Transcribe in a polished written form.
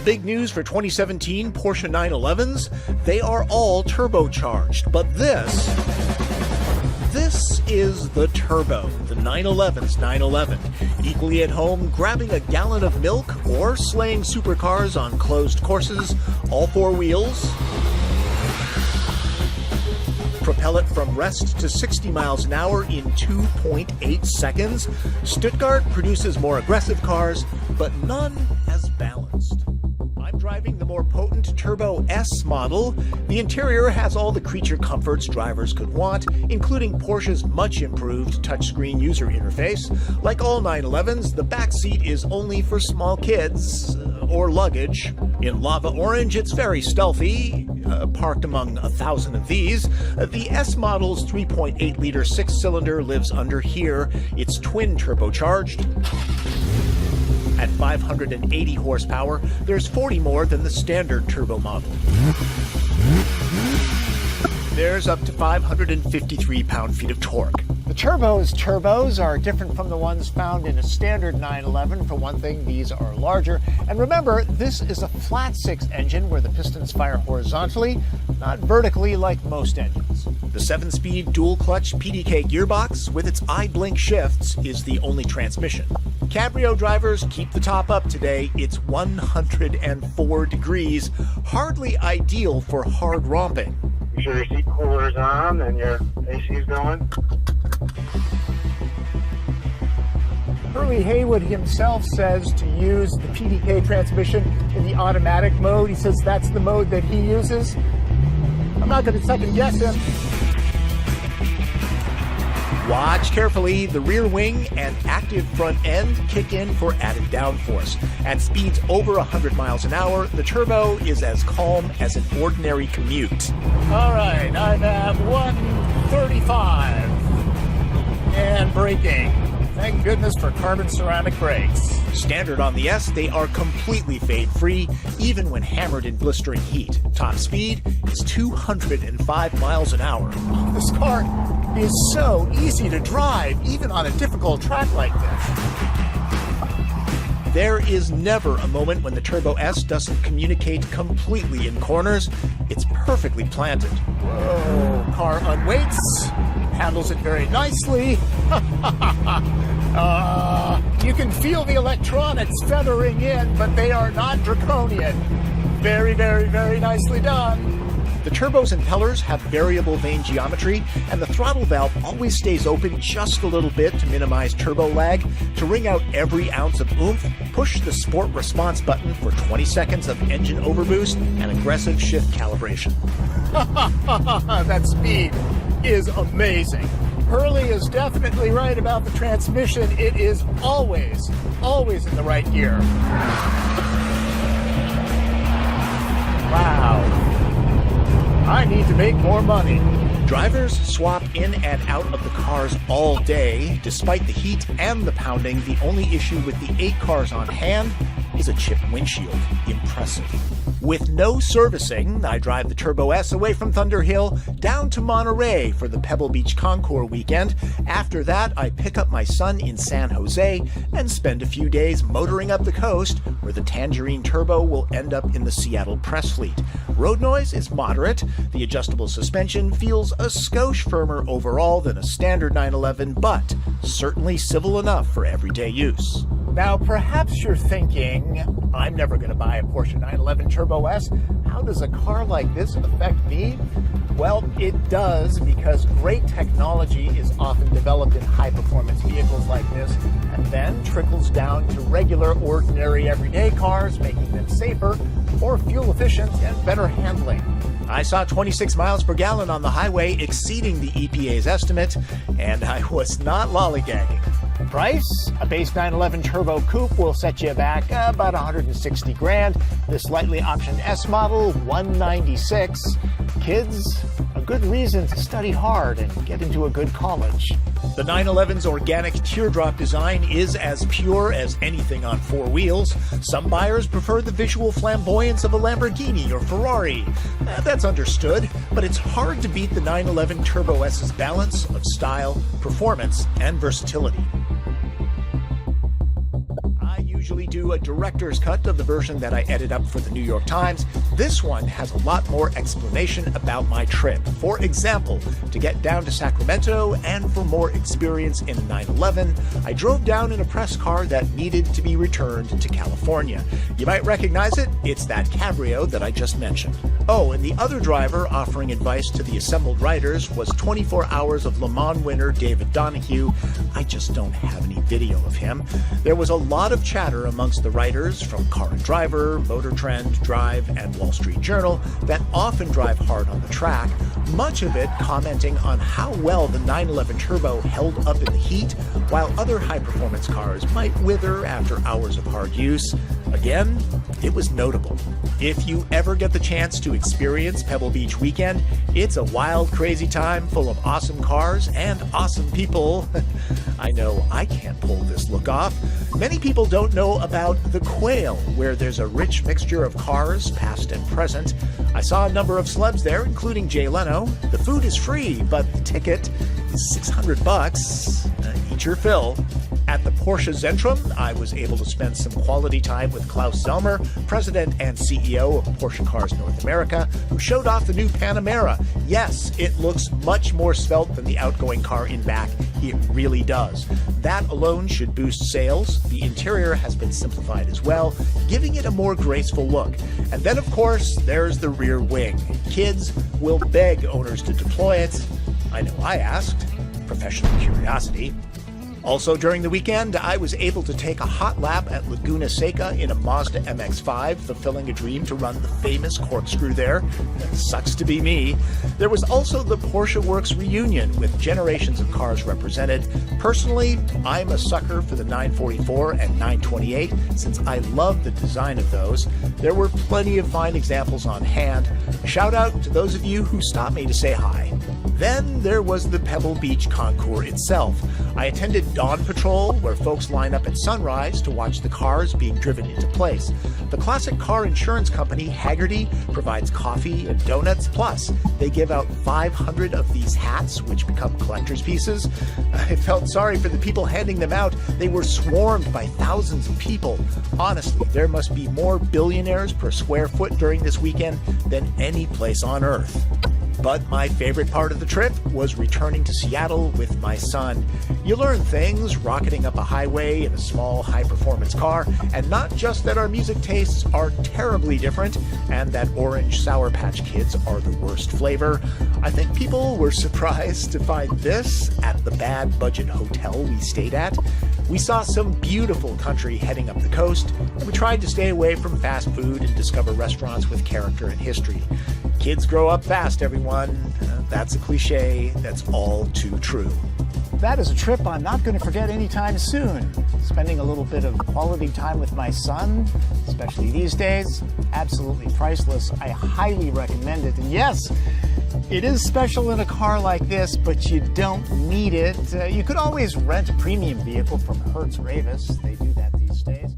The big news for 2017 Porsche 911s, they are all turbocharged, but this is the turbo, the 911's 911. Equally at home, grabbing a gallon of milk or slaying supercars on closed courses, all four wheels. Propel it from rest to 60 miles an hour in 2.8 seconds. Stuttgart produces more aggressive cars, but none as balanced. I'm driving the more potent Turbo S model. The interior has all the creature comforts drivers could want, including Porsche's much improved touchscreen user interface. Like all 911s, the back seat is only for small kids or luggage. In lava orange, it's very stealthy, parked among 1,000 of these. The S model's 3.8-liter six-cylinder lives under here. It's twin turbocharged. At 580 horsepower, there's 40 more than the standard turbo model. There's up to 553 pound-feet of torque. The turbos are different from the ones found in a standard 911. For one thing, these are larger. And remember, this is a flat-six engine where the pistons fire horizontally, not vertically like most engines. The 7-speed dual-clutch PDK gearbox with its eye-blink shifts is the only transmission. Cabrio drivers, keep the top up today. It's 104 degrees, hardly ideal for hard romping. You sure your seat cooler's on and your AC's going? Hurley Haywood himself says to use the PDK transmission in the automatic mode. He says that's the mode that he uses. I'm not going to second guess him. Watch carefully. The rear wing and active front end kick in for added downforce. At speeds over 100 miles an hour, the turbo is as calm as an ordinary commute. All right, I'm at 135 and braking. Thank goodness for carbon ceramic brakes. Standard on the S, they are completely fade-free, even when hammered in blistering heat. Top speed is 205 miles an hour. This car is so easy to drive, even on a difficult track like this. There is never a moment when the Turbo S doesn't communicate completely in corners. It's perfectly planted. Whoa, car unweights, handles it very nicely. You can feel the electronics feathering in, but they are not draconian. Very, very, very nicely done. The turbo's impellers have variable vane geometry, and the throttle valve always stays open just a little bit to minimize turbo lag. To wring out every ounce of oomph, push the Sport Response button for 20 seconds of engine overboost and aggressive shift calibration. That speed is amazing. Hurley is definitely right about the transmission. It is always in the right gear. Wow. I need to make more money. Drivers swap in and out of the cars all day. Despite the heat and the pounding, the only issue with the 8 cars on hand is a chipped windshield. Impressive. With no servicing, I drive the Turbo S away from Thunder Hill down to Monterey for the Pebble Beach Concours weekend. After that, I pick up my son in San Jose and spend a few days motoring up the coast, where the Tangerine Turbo will end up in the Seattle press fleet. Road noise is moderate. The adjustable suspension feels a skosh firmer overall than a standard 911, but certainly civil enough for everyday use. Now, perhaps you're thinking, I'm never going to buy a Porsche 911 Turbo S. How does a car like this affect me? Well, it does, because great technology is often developed in high-performance vehicles like this, and then trickles down to regular, ordinary, everyday cars, making them safer, more fuel-efficient, and better handling. I saw 26 miles per gallon on the highway, exceeding the EPA's estimate, and I was not lollygagging. Price? A base 911 Turbo Coupe will set you back about $160 grand. This lightly optioned S model, $196. Kids, a good reason to study hard and get into a good college. The 911's organic teardrop design is as pure as anything on 4 wheels. Some buyers prefer the visual flamboyance of a Lamborghini or Ferrari. That's understood, but it's hard to beat the 911 Turbo S's balance of style, performance, and versatility. usually do a director's cut of the version that I edit up for the New York Times. This one has a lot more explanation about my trip. For example, to get down to Sacramento and for more experience in a 911, I drove down in a press car that needed to be returned to California. You might recognize it. It's that Cabrio that I just mentioned. Oh, and the other driver offering advice to the assembled riders was 24 Hours of Le Mans winner David Donahue. I just don't have any video of him. There was a lot of chatter amongst the writers from Car and Driver, Motor Trend, Drive, and Wall Street Journal that often drive hard on the track, much of it commenting on how well the 911 Turbo held up in the heat, while other high-performance cars might wither after hours of hard use. Again, it was notable. If you ever get the chance to experience Pebble Beach weekend, it's a wild, crazy time full of awesome cars and awesome people. I know I can't pull this look off. Many people don't know about the Quail, where there's a rich mixture of cars, past and present. I saw a number of celebs there, including Jay Leno. The food is free, but the ticket is $600. Eat your fill. At the Porsche Zentrum, I was able to spend some quality time with Klaus Zelmer, president and CEO of Porsche Cars North America, who showed off the new Panamera. Yes, it looks much more svelte than the outgoing car in back. It really does. That alone should boost sales. The interior has been simplified as well, giving it a more graceful look. And then, of course, there's the rear wing. Kids will beg owners to deploy it. I know I asked. Professional curiosity. Also during the weekend, I was able to take a hot lap at Laguna Seca in a Mazda MX-5, fulfilling a dream to run the famous corkscrew there. It sucks to be me. There was also the Porsche Works reunion with generations of cars represented. Personally, I'm a sucker for the 944 and 928 since I love the design of those. There were plenty of fine examples on hand. Shout out to those of you who stopped me to say hi. Then there was the Pebble Beach Concours itself. I attended Dawn Patrol, where folks line up at sunrise to watch the cars being driven into place. The classic car insurance company, Haggerty, provides coffee and donuts, plus they give out 500 of these hats, which become collector's pieces. I felt sorry for the people handing them out. They were swarmed by thousands of people. Honestly, there must be more billionaires per square foot during this weekend than any place on Earth. But my favorite part of the trip was returning to Seattle with my son. You learn things rocketing up a highway in a small, high-performance car, and not just that our music tastes are terribly different and that orange Sour Patch Kids are the worst flavor. I think people were surprised to find this at the bad budget hotel we stayed at. We saw some beautiful country heading up the coast, and we tried to stay away from fast food and discover restaurants with character and history. Kids grow up fast, everyone. That's a cliche. That's all too true. That is a trip I'm not going to forget anytime soon. Spending a little bit of quality time with my son, especially these days, absolutely priceless. I highly recommend it. And yes, it is special in a car like this, but you don't need it. You could always rent a premium vehicle from Hertz Ravis. They do that these days.